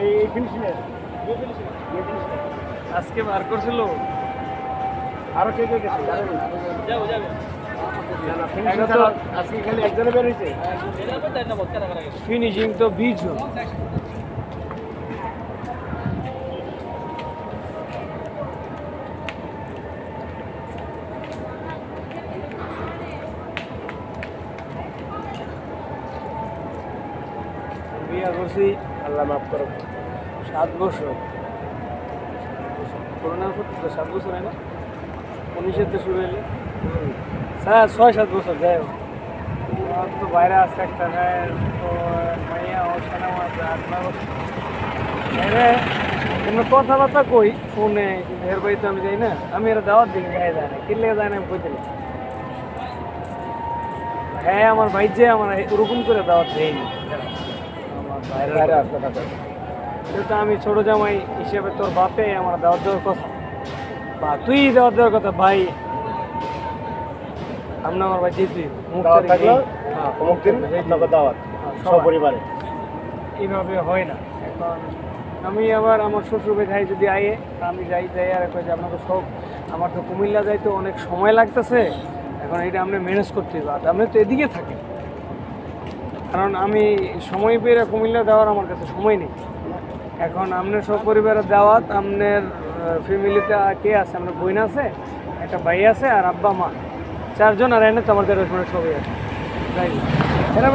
এই ফিনিশিং আজকে বার করছিল আরো কে কে গেছে আজকে খালি একজনে বের হয়েছে। ফিনিশিং তো 20 জন। বিয়া করছি আল্লাহ মাফ করো। 7 বছর। করোনা করতে 7 বছর হয় না? 19-এতে শুরু হইলে স্যার 6-7 বছর যাই হোক। আমার তো বাইরে আসছে একটা তো মাইয়া ও সেনা মাছ 8-9 বছর আমরা কথাবার্তা কই ফোনে, কিন্তু এর বাড়িতে আমি যাই না। আমি এরা দাওয়াত দিই গায়ে যায় না, কিনলে যায় না আমি কইতে না। হ্যাঁ আমার ভাই যে আমার ওরকম করে দাওয়াত দেয়নি। আমার বাইরে আসলে কথা যেহেতু আমি ছোট জামাই হিসেবে তোর বাপে আমার দাওয়াত দেওয়ার কথা, বা তুই দাওয়াত দেওয়ার কথা ভাই। আমরা আমার ভাই যেতুই দাওয়াত থাকলো অমুক দিন আপনাকে দাওয়াত সপরিবারে। এইভাবে হয় না। এখন আমি আবার আমার শ্বশুর ভাই যদি আয়ে আমি যাই আর কই যে আপনাকে সব, আমার তো কুমিল্লা যাইতে অনেক সময় লাগতেছে, এখন এটা আপনি ম্যানেজ করতে হবে। আর আপনি তো এদিকে থাকেন, কারণ আমি সময় পেয়ে কুমিল্লা দেওয়ার আমার কাছে সময় নেই। এখন আপনার সব পরিবারের দাওয়াত, আপনার ফ্যামিলিতে কে আছে? আপনার বোন আছে, একটা ভাই আছে, আর আব্বা মা, 4 জন। আর এনে তো আমার 13 সবাই আছে, তাই এরা